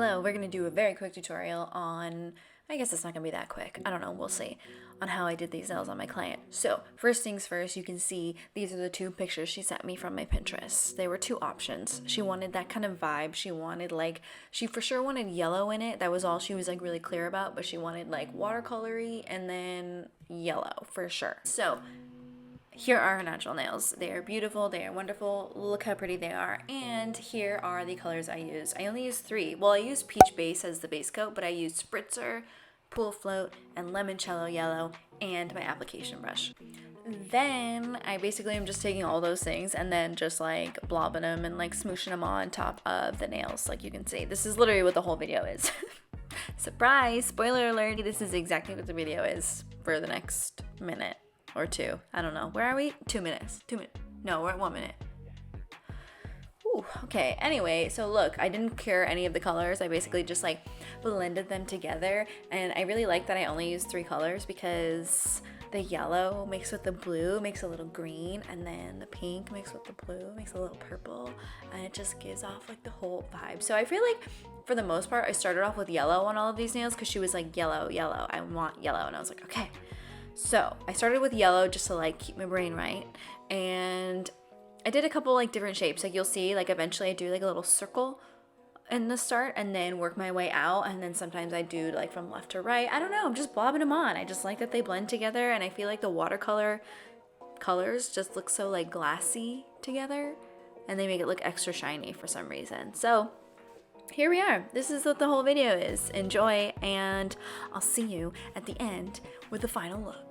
Hello, we're going to do a very quick tutorial on, I guess it's not going to be that quick, I don't know, we'll see, on how I did these nails on my client. So, first things first, you can see these are the two pictures she sent me from my Pinterest. There were two options. She wanted that kind of vibe. She for sure wanted yellow in it. That was all she was like really clear about, but she wanted like watercolory and then yellow for sure. So, here are her natural nails. They are beautiful, they are wonderful, look how pretty they are. And here are the colors I use. I only use three. Well, I use peach base as the base coat, but I use spritzer, pool float, and limoncello yellow, and my application brush. Then I basically am just taking all those things and then just like blobbing them and like smooshing them on top of the nails, like you can see. This is literally what the whole video is. Surprise! Spoiler alert! This is exactly what the video is for the next minute. Or two. I don't know. Where are we? 2 minutes. 2 minutes. No, we're at 1 minute. Ooh, okay. Anyway, so look, I didn't cure any of the colors. I basically just like blended them together. And I really like that I only used 3 colors because the yellow mixed with the blue makes a little green, and then the pink mixed with the blue makes a little purple, and it just gives off like the whole vibe. So I feel like for the most part, I started off with yellow on all of these nails because she was like, yellow, yellow. I want yellow. And I was like, okay. So I started with yellow just to like keep my brain right, and I did a couple like different shapes. Like you'll see, like eventually I do like a little circle in the start and then work my way out, and then sometimes I do like from left to right. I don't know, I'm just blobbing them on. I just like that they blend together, and I feel like the watercolor colors just look so like glassy together, and they make it look extra shiny for some reason. So here we are. This is what the whole video is. Enjoy, and I'll see you at the end with the final look.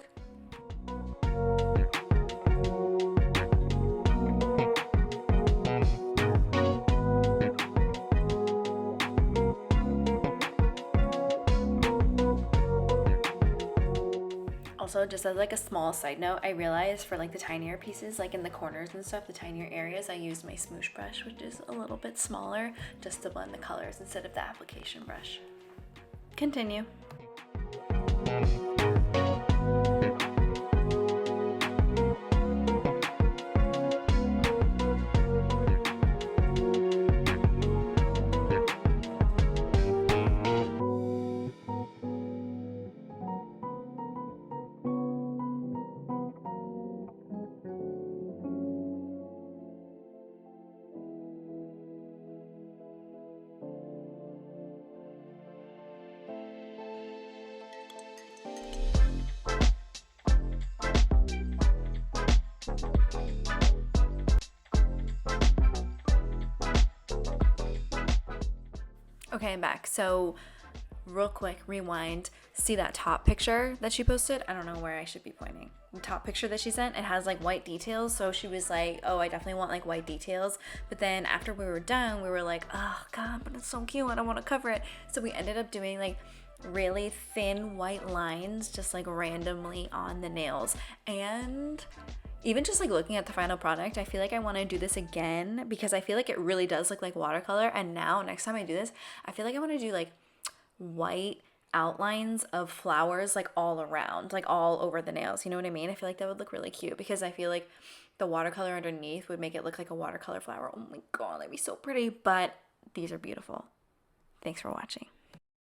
Also, just as like a small side note, I realized for like the tinier pieces, like in the corners and stuff, the tinier areas, I used my smoosh brush, which is a little bit smaller, just to blend the colors instead of the application brush. Continue. Okay, I'm back. So real quick, rewind. See that top picture that she posted? I don't know where I should be pointing. The top picture that she sent, it has like white details. So she was like, oh, I definitely want like white details. But then after we were done, we were like, oh God, but it's so cute. I don't want to cover it. So we ended up doing like really thin white lines just like randomly on the nails. And even just like looking at the final product, I feel like I want to do this again because I feel like it really does look like watercolor. And now next time I do this, I feel like I want to do like white outlines of flowers like all around, like all over the nails. You know what I mean? I feel like that would look really cute because I feel like the watercolor underneath would make it look like a watercolor flower. Oh my God, that'd be so pretty. But these are beautiful. Thanks for watching.